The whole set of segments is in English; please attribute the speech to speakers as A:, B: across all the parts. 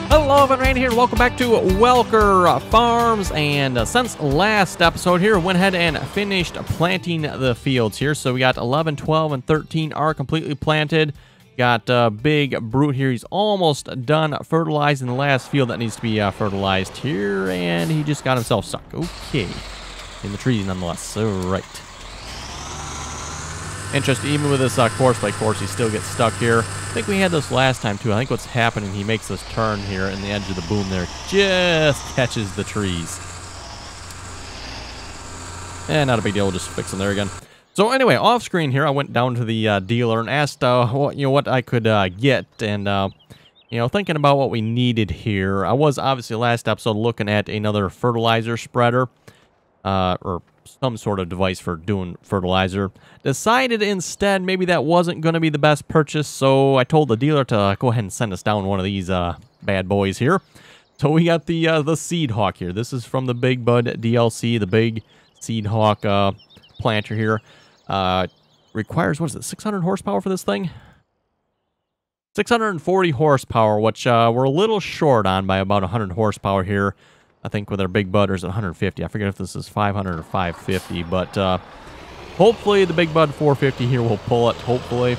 A: Hello, Evan Rain here. Welcome back to Welker Farms. And since last episode here, went ahead and finished planting the fields here. So we got 11, 12, and 13 are completely planted. Got Big Brute here. He's almost done fertilizing the last field that needs to be fertilized here. And he just got himself stuck. Okay. In the trees nonetheless. All right. Interesting, even with this course by course, he still gets stuck here. I think we had this last time too. I think what's happening, he makes this turn here and the edge of the boom there just catches the trees. And not a big deal, we'll just fix them there again. So anyway, off screen here, I went down to the dealer and asked what I could get, and thinking about what we needed here. I was obviously last episode looking at another fertilizer spreader, or some sort of device for doing fertilizer. Decided instead maybe that wasn't going to be the best purchase, so I told the dealer to go ahead and send us down one of these bad boys here. So we got the Seed Hawk here. This is from the Big Bud DLC, the big Seed Hawk planter here. Requires, what is it, 600 horsepower for this thing? 640 horsepower, which we're a little short on by about 100 horsepower here. I think with our Big Bud, or is it 150? I forget if this is 500 or 550, but hopefully the Big Bud 450 here will pull it, hopefully.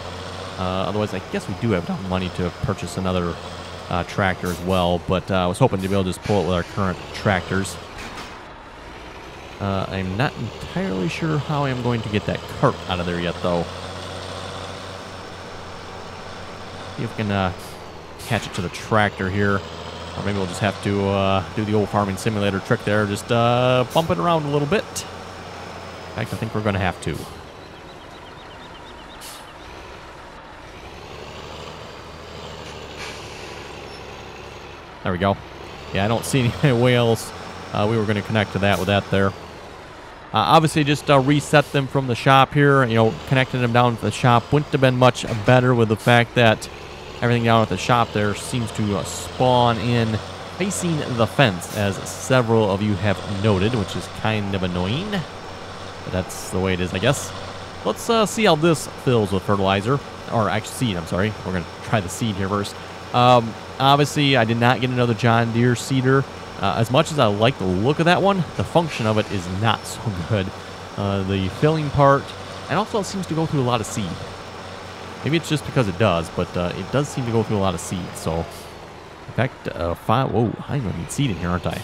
A: Otherwise, I guess we do have enough money to purchase another tractor as well, but I was hoping to be able to just pull it with our current tractors. I'm not entirely sure how I'm going to get that cart out of there yet, though. See if we can catch it to the tractor here. Or maybe we'll just have to do the old farming simulator trick there. Just bump it around a little bit. In fact, I think we're going to have to. There we go. Yeah, I don't see any way else we were going to connect to that with that there. Obviously, just reset them from the shop here. Connecting them down to the shop wouldn't have been much better with the fact that everything down at the shop there seems to spawn in facing the fence, as several of you have noted, which is kind of annoying. But that's the way it is, I guess. Let's see how this fills with fertilizer. Or actually seed, I'm sorry. We're going to try the seed here first. Obviously, I did not get another John Deere seeder. As much as I like the look of that one, the function of it is not so good. The filling part, and also it seems to go through a lot of seed. Maybe it's just because it does, but it does seem to go through a lot of seed. So, in fact, whoa, I'm going to need seed in here, aren't I?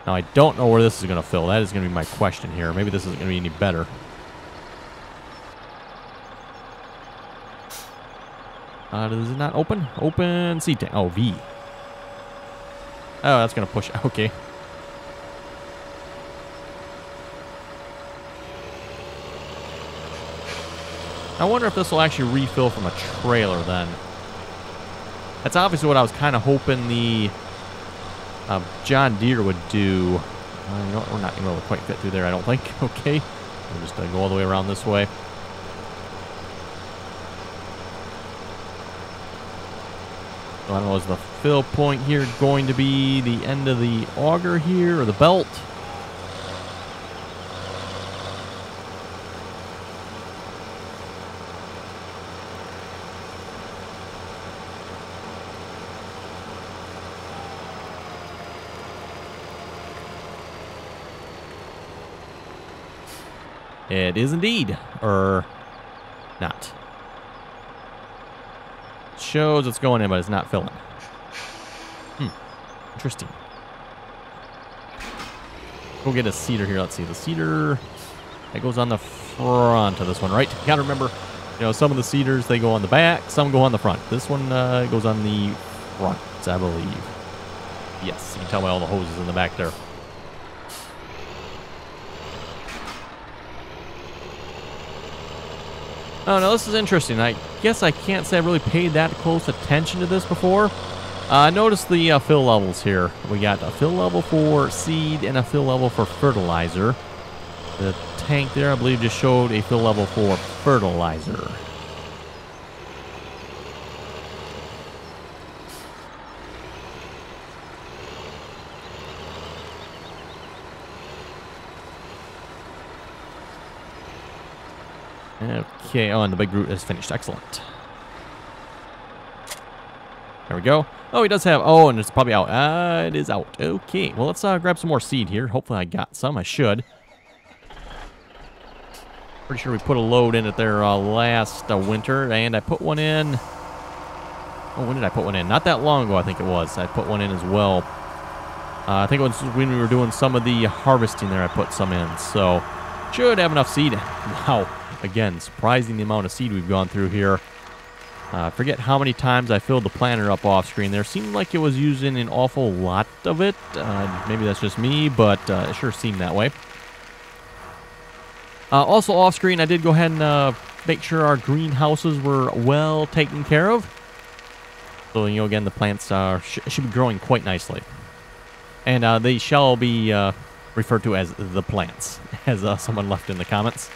A: Now, I don't know where this is going to fill. That is going to be my question here. Maybe this isn't going to be any better. Does it not open? Open seed tank. Oh, V. Oh, that's going to push. Okay. I wonder if this will actually refill from a trailer then. That's obviously what I was kind of hoping the John Deere would do. You know what? We're not going to be able to quite fit through there, I don't think. Okay. We'll just go all the way around this way. So I don't know, is the fill point here going to be the end of the auger here, or the belt? It is indeed, or not. It shows it's going in, but it's not filling. Interesting. We'll get a seeder here. Let's see, the seeder that goes on the front of this one, right? You gotta remember, some of the seeders, they go on the back, some go on the front. This one goes on the front, I believe. Yes, you can tell by all the hoses in the back there. Oh, no, this is interesting. I guess I can't say I really paid that close attention to this before. Notice the fill levels here. We got a fill level for seed and a fill level for fertilizer. The tank there, I believe, just showed a fill level for fertilizer. Okay, oh, and the big root is finished. Excellent. There we go. Oh, he does have... Oh, and it's probably out. It is out. Okay, well, let's grab some more seed here. Hopefully I got some. I should. Pretty sure we put a load in it there last winter, and I put one in... Oh, when did I put one in? Not that long ago, I think it was. I put one in as well. I think it was when we were doing some of the harvesting there, I put some in. So, should have enough seed. Wow. Again, surprising the amount of seed we've gone through here. I forget how many times I filled the planter up off screen there. Seemed like it was using an awful lot of it. Maybe that's just me, but it sure seemed that way. Also off screen, I did go ahead and make sure our greenhouses were well taken care of. So, you know, again, the plants should be growing quite nicely. And they shall be referred to as the plants, as someone left in the comments.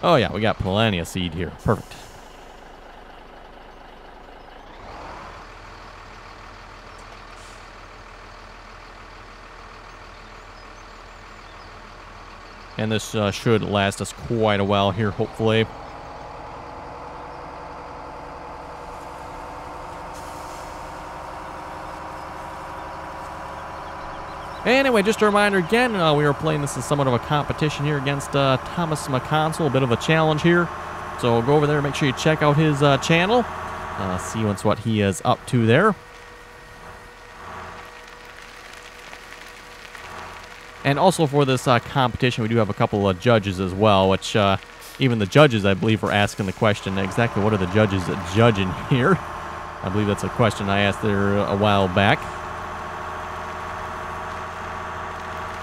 A: Oh, yeah, we got plenty of seed here. Perfect. And this should last us quite a while here, hopefully. Anyway, just a reminder again, we are playing this as somewhat of a competition here against Thomas McConsell, a bit of a challenge here. So go over there and make sure you check out his channel. See what he is up to there. And also for this competition, we do have a couple of judges as well, which even the judges, I believe, were asking the question, exactly what are the judges judging here? I believe that's a question I asked there a while back.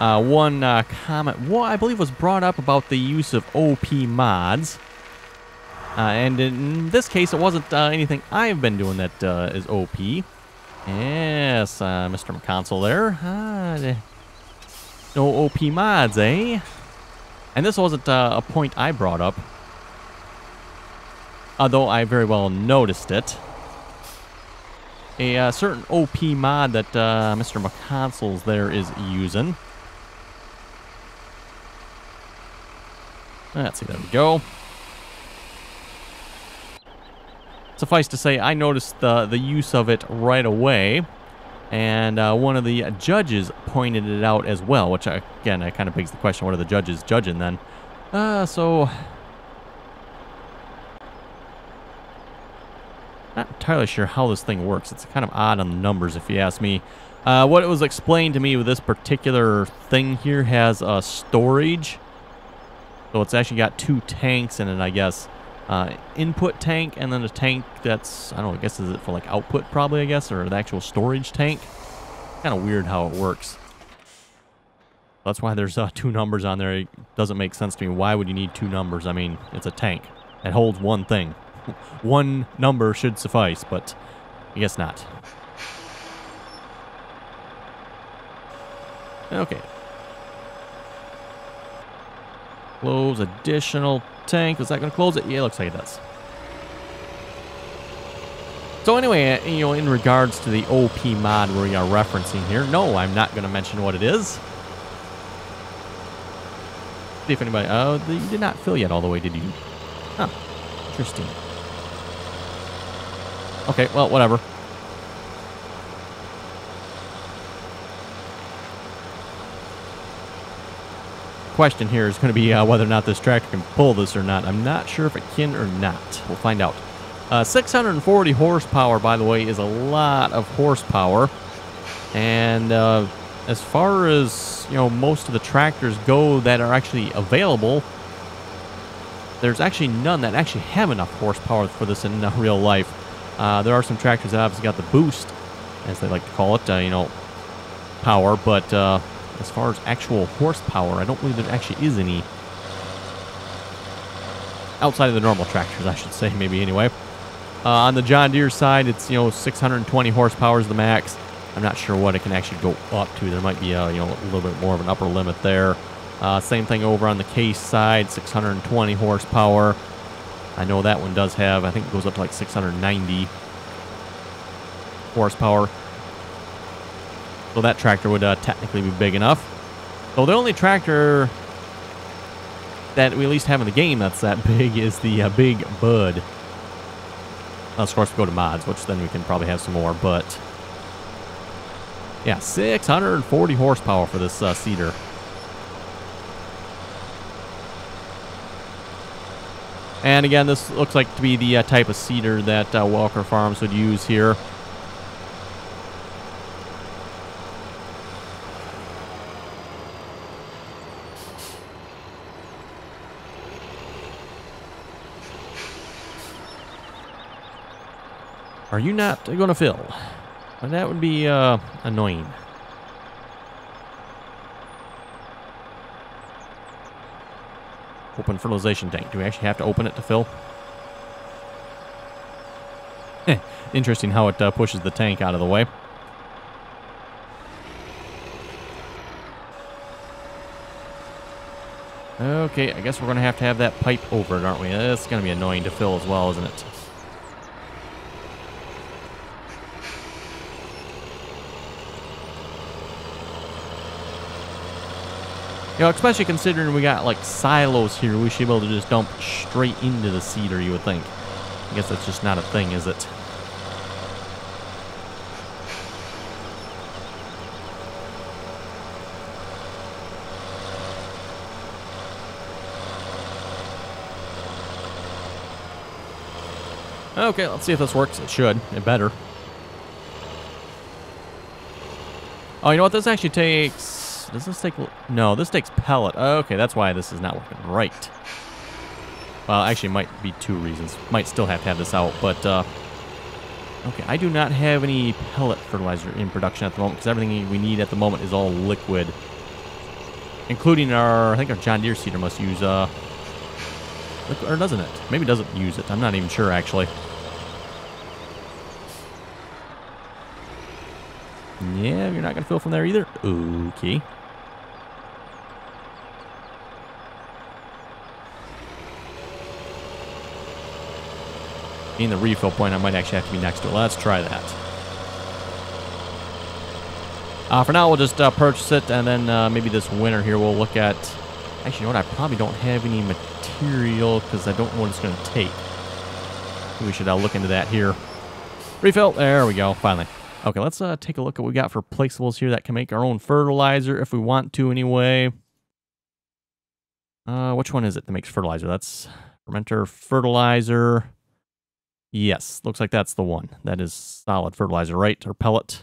A: One comment, I believe, was brought up about the use of OP mods. And in this case, it wasn't anything I've been doing that is OP. Yes, Mr. McConsell there. No OP mods, eh? And this wasn't a point I brought up, although I very well noticed it. A certain OP mod that Mr. McConsell's there is using. Let's see, there we go. Suffice to say, I noticed the use of it right away. And one of the judges pointed it out as well, which, again, it kind of begs the question, what are the judges judging then? So... not entirely sure how this thing works. It's kind of odd on the numbers, if you ask me. What it was explained to me with this particular thing here has storage. So it's actually got two tanks in it, I guess. Input tank, and then a tank that's, I don't know, I guess is it for like output probably, I guess, or the actual storage tank. Kind of weird how it works. That's why there's two numbers on there. It doesn't make sense to me. Why would you need two numbers? I mean, it's a tank. It holds one thing. One number should suffice, but I guess not. Okay. Close additional tank. Is that going to close it? Yeah, it looks like it does. So anyway, you know, in regards to the OP mod we are referencing here, no, I'm not going to mention what it is. See if anybody... Oh, you did not fill yet all the way, did you? Huh. Interesting. Okay, well, whatever. Question here is going to be whether or not this tractor can pull this or not. I'm not sure if it can or not. We'll find out. 640 horsepower, by the way, is a lot of horsepower. And as far as, you know, most of the tractors go that are actually available, there's actually none that actually have enough horsepower for this in real life. There are some tractors that obviously got the boost, as they like to call it, you know, power, but as far as actual horsepower, I don't believe there actually is any outside of the normal tractors, I should say, maybe anyway. On the John Deere side, it's, you know, 620 horsepower is the max. I'm not sure what it can actually go up to. There might be a, you know, a little bit more of an upper limit there. Same thing over on the Case side, 620 horsepower. I know that one does have, I think it goes up to like 690 horsepower. So that tractor would technically be big enough. So the only tractor that we at least have in the game that's that big is the Big Bud. Of course, we go to mods, which then we can probably have some more, but yeah, 640 horsepower for this seeder. And again, this looks like to be the type of seeder that Welker Farms would use here. Are you not going to fill? Well, that would be annoying. Open fertilization tank. Do we actually have to open it to fill? Interesting how it pushes the tank out of the way. Okay, I guess we're going to have that pipe over it, aren't we? That's going to be annoying to fill as well, isn't it? You know, especially considering we got like silos here, we should be able to just dump straight into the seeder, you would think. I guess that's just not a thing, is it? Okay, let's see if this works. It should. It better. Oh, you know what? This actually takes... Does this take... No, this takes pellet. Okay, that's why this is not working right. Well, actually, might be two reasons. Might still have to have this out, but... okay, I do not have any pellet fertilizer in production at the moment, because everything we need at the moment is all liquid. Including our... I think our John Deere seeder must use... liquid, or doesn't it? Maybe it doesn't use it. I'm not even sure, actually. Yeah, you're not going to fill from there either. Okay. In the refill point, I might actually have to be next to it. Let's try that. For now, we'll just purchase it, and then maybe this winter here we'll look at... Actually, you know what? I probably don't have any material because I don't know what it's going to take. We should look into that here. Refill. There we go. Finally. Okay, let's take a look at what we got for placeables here that can make our own fertilizer if we want to anyway. Which one is it that makes fertilizer? That's fermenter fertilizer. Yes, looks like that's the one. That is solid fertilizer, right? Or pellet.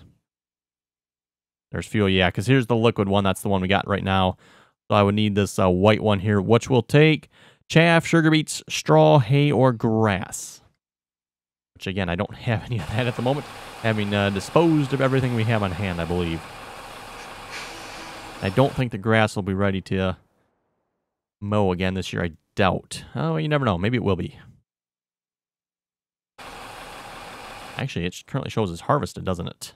A: There's fuel, yeah, because here's the liquid one. That's the one we got right now. So I would need this white one here, which will take chaff, sugar beets, straw, hay, or grass. Which, again, I don't have any of that at the moment. Having disposed of everything we have on hand, I believe. I don't think the grass will be ready to mow again this year. I doubt. Oh, you never know. Maybe it will be. Actually, it currently shows as harvested, doesn't it?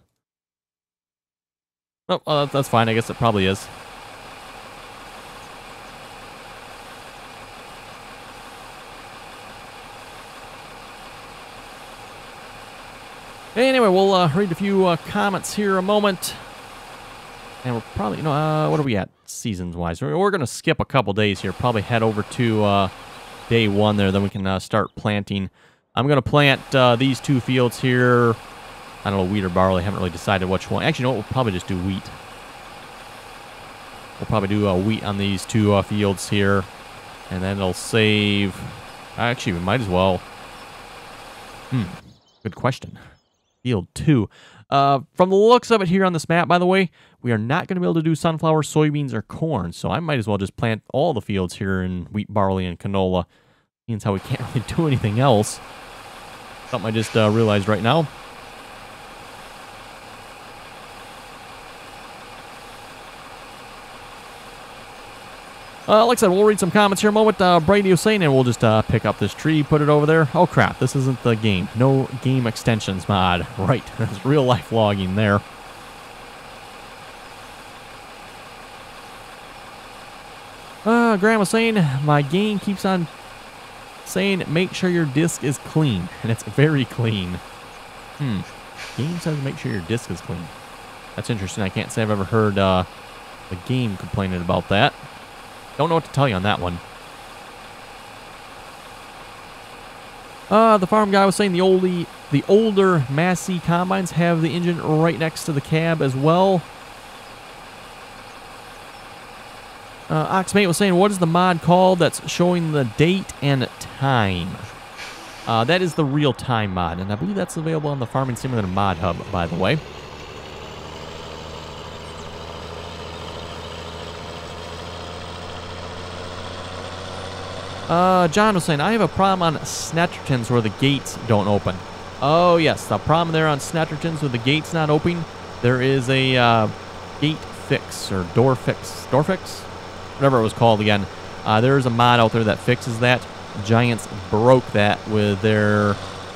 A: Oh, that's fine. I guess it probably is. Anyway, we'll read a few comments here a moment. And we're probably, what are we at seasons-wise? We're going to skip a couple days here. Probably head over to day one there. Then we can start planting. I'm going to plant these two fields here. I don't know, wheat or barley. I haven't really decided which one. Actually, you know what? We'll probably just do wheat. We'll probably do wheat on these two fields here. And then it'll save... Actually, we might as well... Good question. Field 2. From the looks of it here on this map, by the way, we are not going to be able to do sunflower, soybeans, or corn. So I might as well just plant all the fields here in wheat, barley, and canola. Means how we can't really do anything else. Something I just realized right now. Like I said, we'll read some comments here in a moment. Brady was saying, and we'll just pick up this tree, put it over there. Oh, crap. This isn't the game. No game extensions mod. Right. That's real-life logging there. Graham was saying, my game keeps on saying make sure your disc is clean, and it's very clean. Game says make sure your disc is clean. That's interesting. I can't say I've ever heard the game complaining about that. Don't know what to tell you on that one. The farm guy was saying the older Massey combines have the engine right next to the cab as well. Oxmate was saying, what is the mod called that's showing the date and time? That is the real-time mod, and I believe that's available on the Farming Simulator Mod Hub, by the way. John was saying, I have a problem on Snettertons where the gates don't open. Oh, yes, the problem there on Snettertons with the gates not opening, there is a gate fix or door fix. Door fix? Whatever it was called again. There's a mod out there that fixes that. Giants broke that with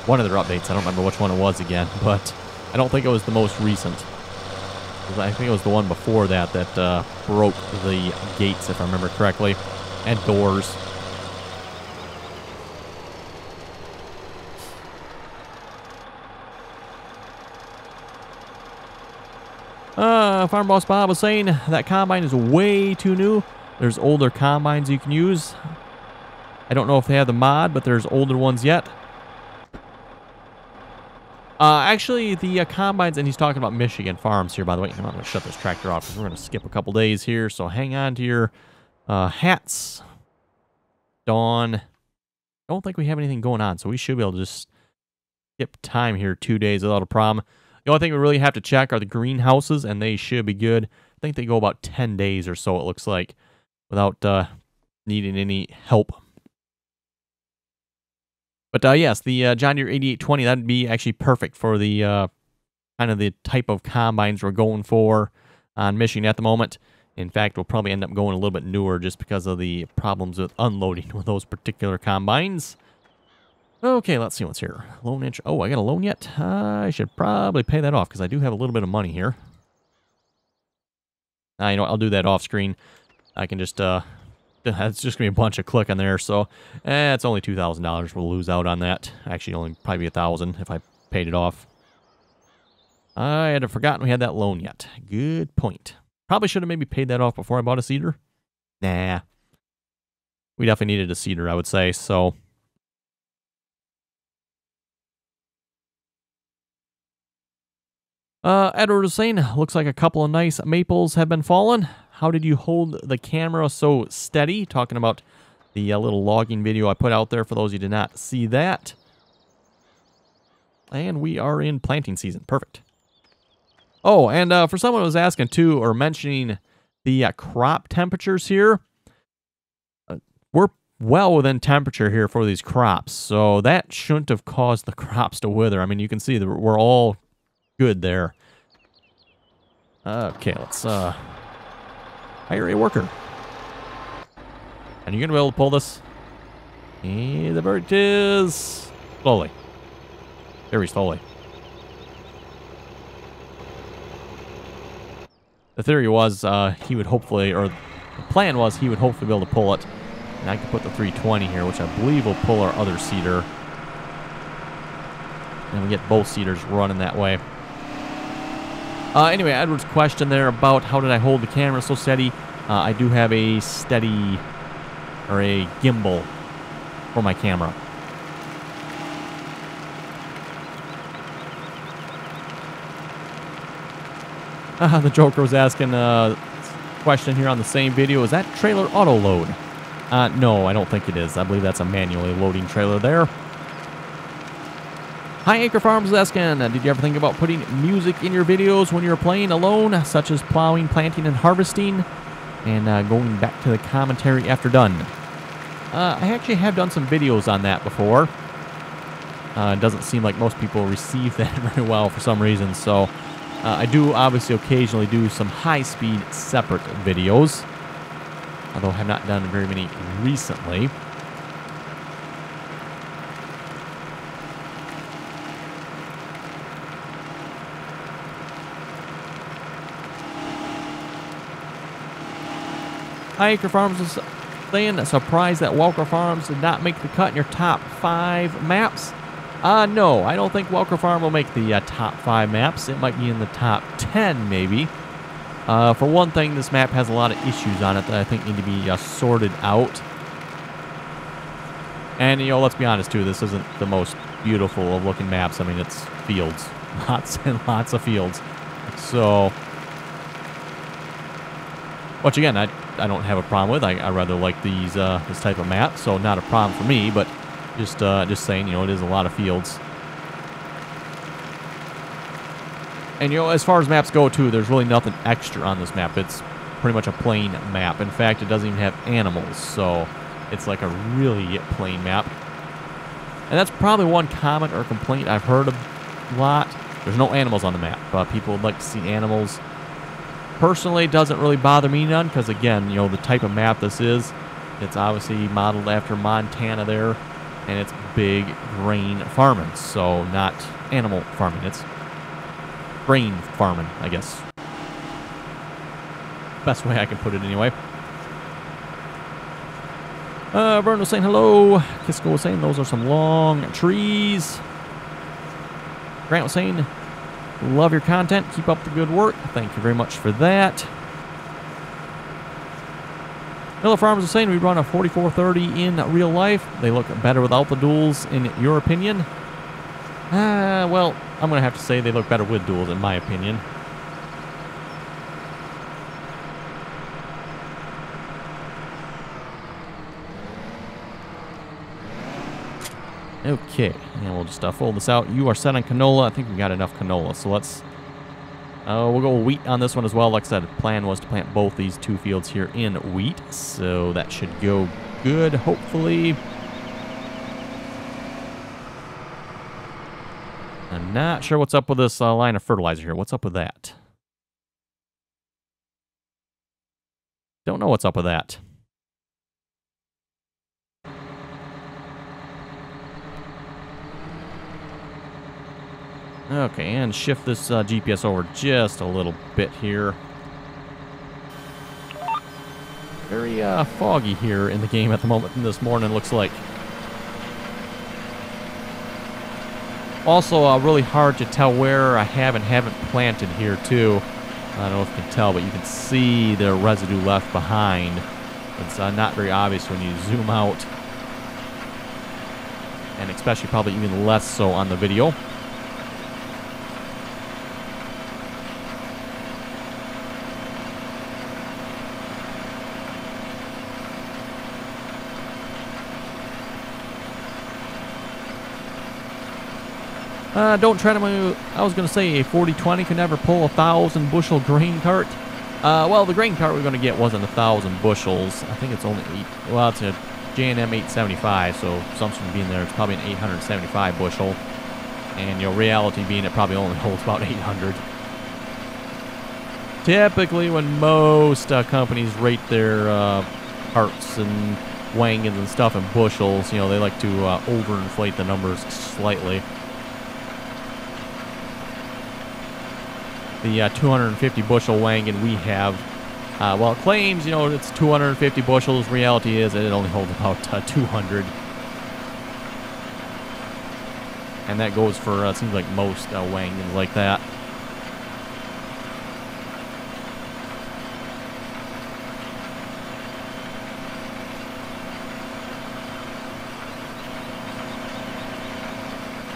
A: one of their updates. I don't remember which one it was again, but I don't think it was the most recent. I think it was the one before that that broke the gates, if I remember correctly, and doors. Farm Boss Bob was saying that combine is way too new. There's older combines you can use. I don't know if they have the mod, but there's older ones yet. Actually, the combines, and he's talking about Michigan farms here, by the way. I'm going to shut this tractor off because we're going to skip a couple days here. So hang on to your hats. Dawn. Don't think we have anything going on, so we should be able to just skip time here 2 days without a problem. The only thing we really have to check are the greenhouses, and they should be good. I think they go about 10 days or so, it looks like, without needing any help. But yes, the John Deere 8820, that'd be actually perfect for the kind of the type of combines we're going for on Michigan at the moment. In fact, we'll probably end up going a little bit newer just because of the problems with unloading with those particular combines. Okay, let's see what's here. Loan interest. Oh, I got a loan yet? I should probably pay that off because I do have a little bit of money here. You know what? I'll do that off screen. I can just, it's just going to be a bunch of clicking there. So, it's only $2,000 we'll lose out on that. Actually, only probably $1,000 if I paid it off. I had forgotten we had that loan yet. Good point. Probably should have maybe paid that off before I bought a seeder. Nah. We definitely needed a seeder, I would say, so... Edward was saying, looks like a couple of nice maples have been fallen. How did you hold the camera so steady? Talking about the little logging video I put out there for those who did not see that. And we are in planting season. Perfect. Oh, and for someone who was asking too, or mentioning the crop temperatures here, we're well within temperature here for these crops. So that shouldn't have caused the crops to wither. I mean, you can see that we're all... good there. Okay, let's hire a worker. And you're gonna be able to pull this. And the bird is slowly. Very slowly. The theory was he would hopefully, or the plan was he would hopefully be able to pull it. And I could put the 320 here, which I believe will pull our other seeder. And we get both seeders running that way. Anyway, Edward's question there about how did I hold the camera so steady. I do have a steady, or a gimbal for my camera. The Joker was asking a question here on the same video. Is that trailer auto load? No, I don't think it is. I believe that's a manually loading trailer there. High Acre Farms is asking, did you ever think about putting music in your videos when you're playing alone, such as plowing, planting, and harvesting, and going back to the commentary after done? I actually have done some videos on that before. It doesn't seem like most people receive that very well for some reason, so I do obviously occasionally do some high-speed separate videos, although I have not done very many recently. High Acre Farms saying, surprised that Welker Farms did not make the cut in your top 5 maps. No, I don't think Welker Farm will make the top 5 maps. It might be in the top 10, maybe. For one thing, this map has a lot of issues on it that I think need to be sorted out. And, you know, let's be honest, too, this isn't the most beautiful of looking maps. I mean, it's fields. Lots and lots of fields. So, which, again, I don't have a problem with. I rather like these this type of map, so not a problem for me, but just saying, you know, it is a lot of fields. And, you know, as far as maps go, too, there's really nothing extra on this map. It's pretty much a plain map. In fact, it doesn't even have animals, so it's like a really plain map. And that's probably one comment or complaint I've heard a lot. There's no animals on the map. People would like to see animals. Personally, it doesn't really bother me none, because, again, you know, the type of map this is, it's obviously modeled after Montana there, and it's big grain farming, so not animal farming. It's grain farming, I guess. Best way I can put it anyway. Vern was saying hello. Kisco was saying those are some long trees. Grant was saying, love your content. Keep up the good work. Thank you very much for that. Miller Farmers is saying we run a 4430 in real life. They look better without the duals, in your opinion. Well, I'm going to have to say they look better with duals, in my opinion. Okay, and we'll just fold this out. You are set on canola. I think we got enough canola, so let's... we'll go wheat on this one as well. Like I said, the plan was to plant both these 2 fields here in wheat, so that should go good, hopefully. I'm not sure what's up with this line of fertilizer here. What's up with that? Don't know what's up with that. Okay, and shift this GPS over just a little bit here. Very foggy here in the game at the moment this morning, looks like. Also, really hard to tell where I have and haven't planted here, too. I don't know if you can tell, but you can see the residue left behind. It's not very obvious when you zoom out. And especially probably even less so on the video. Don't try to move. I was going to say a 4020 could never pull 1,000 bushel grain cart. Well, the grain cart we're going to get wasn't 1,000 bushels. I think it's only 8. Well, it's a J&M 875, so assumption being there, it's probably an 875 bushel. And, you know, reality being it probably only holds about 800. Typically, when most companies rate their carts and wagons and stuff in bushels, you know, they like to overinflate the numbers slightly. The 250 bushel wagon we have, well, it claims, you know, it's 250 bushels. Reality is that it only holds about 200. And that goes for, it seems like most wagons like that.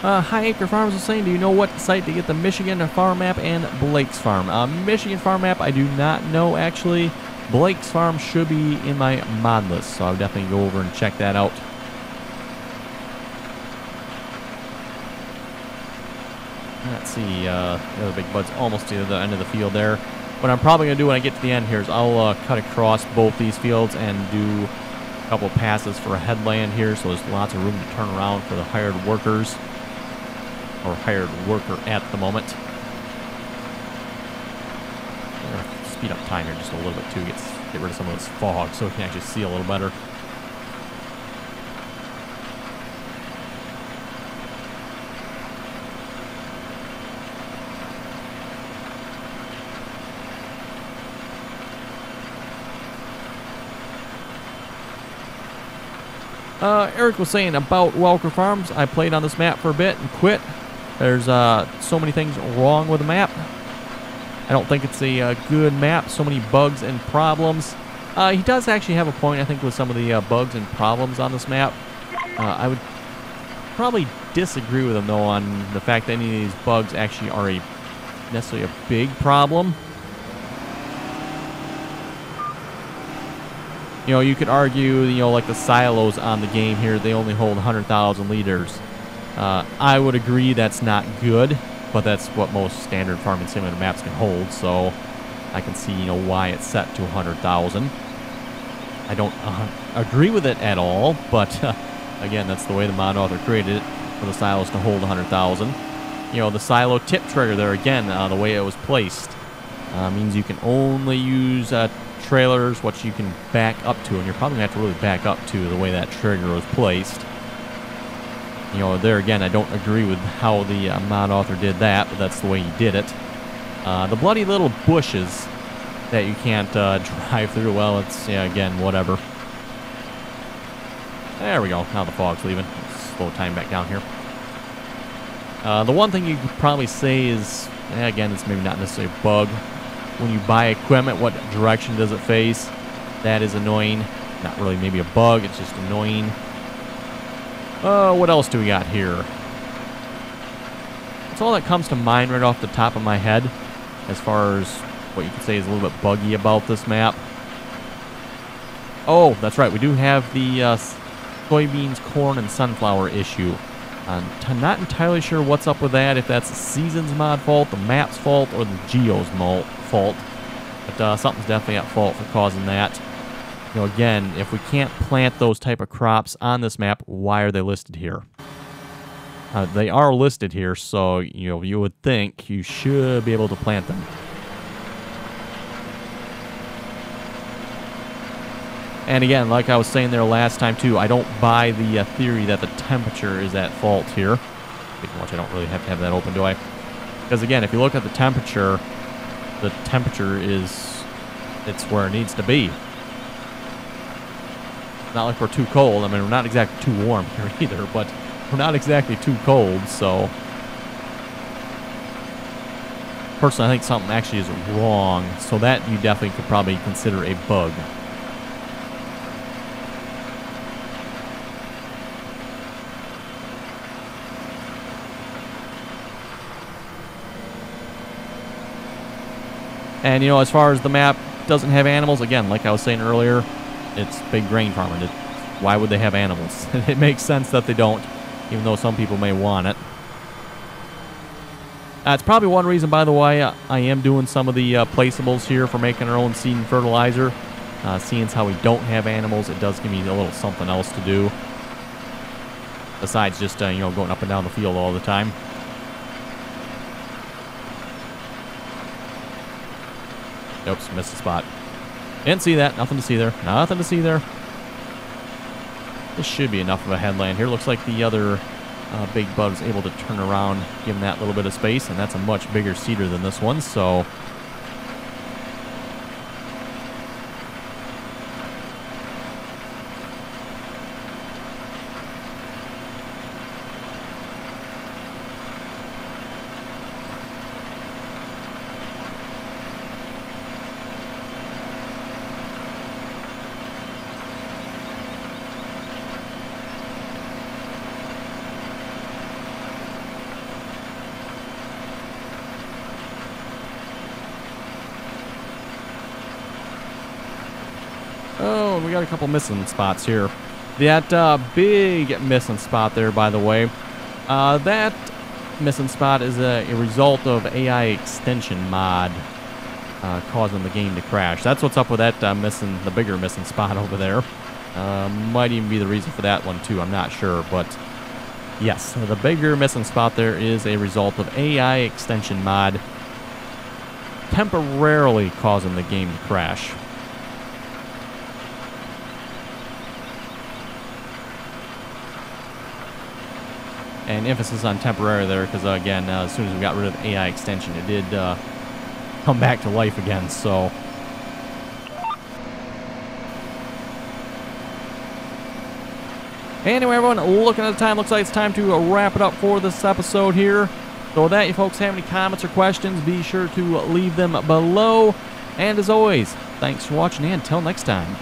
A: High Acre Farms is saying, do you know what site to get the Michigan Farm Map and Blake's Farm? Michigan Farm Map, I do not know, actually. Blake's Farm should be in my mod list, so I'll definitely go over and check that out. Let's see, the other big bud's almost to the end of the field there. What I'm probably going to do when I get to the end here is I'll cut across both these fields and do a couple passes for a headland here, so there's lots of room to turn around for the hired workers. Or hired worker at the moment. Speed up time here just a little bit too. Get rid of some of this fog so we can actually see a little better. Eric was saying about Welker Farms. I played on this map for a bit and quit. There's so many things wrong with the map. I don't think it's a good map. So many bugs and problems. He does actually have a point, I think, with some of the bugs and problems on this map. I would probably disagree with him, though, on the fact that any of these bugs actually are necessarily a big problem. You know, you could argue, you know, like the silos on the game here, they only hold 100,000 liters. I would agree that's not good, but that's what most standard farming simulator maps can hold, so I can see, you know, why it's set to 100,000. I don't agree with it at all, but again, that's the way the mod author created it, for the silos to hold 100,000. You know, the silo tip trigger there, again, the way it was placed, means you can only use trailers, what you can back up to, and you're probably going to have to really back up to the way that trigger was placed. You know, there again, I don't agree with how the mod author did that, but that's the way he did it. The bloody little bushes that you can't drive through, well, it's, yeah, again, whatever. There we go. Now the fog's leaving. Slow time back down here. The one thing you could probably say is, again, it's maybe not necessarily a bug. When you buy equipment, what direction does it face? That is annoying. Not really maybe a bug, it's just annoying. What else do we got here? That's all that comes to mind right off the top of my head, as far as what you could say is a little bit buggy about this map. Oh, that's right, we do have the soybeans, corn, and sunflower issue. I'm not entirely sure what's up with that, if that's the Seasons mod fault, the map's fault, or the Geo's fault. But something's definitely at fault for causing that. You know, again, if we can't plant those type of crops on this map, why are they listed here? They are listed here, so, you know, you would think you should be able to plant them. And again, like I was saying there last time too, I don't buy the theory that the temperature is at fault here. Speaking of which, I don't really have to have that open, do I? Because again, if you look at the temperature is, it's where it needs to be. Not like we're too cold. I mean, we're not exactly too warm here either, but we're not exactly too cold, so. Personally, I think something actually is wrong, so that you definitely could probably consider a bug. And, you know, as far as the map doesn't have animals, again, like I was saying earlier, it's big grain farming. Why would they have animals? It makes sense that they don't, even though some people may want it. It's probably one reason, by the way, I am doing some of the placeables here for making our own seed and fertilizer. Seeing as how we don't have animals, it does give me a little something else to do. Besides just, you know, going up and down the field all the time. Oops, missed a spot. Didn't see that. Nothing to see there. Nothing to see there. This should be enough of a headland here. Looks like the other big bug's able to turn around, give him that little bit of space, and that's a much bigger seeder than this one, so. Oh, we got a couple missing spots here. That big missing spot there, by the way, that missing spot is a result of AI extension mod causing the game to crash. That's what's up with that the bigger missing spot over there. Might even be the reason for that one too, I'm not sure, but yes, the bigger missing spot there is a result of AI extension mod temporarily causing the game to crash. And emphasis on temporary there, because again, as soon as we got rid of AI extension, it did come back to life again, so. Anyway, everyone, looking at the time, looks like it's time to wrap it up for this episode here. So with that, you folks have any comments or questions, be sure to leave them below. And as always, thanks for watching, and until next time.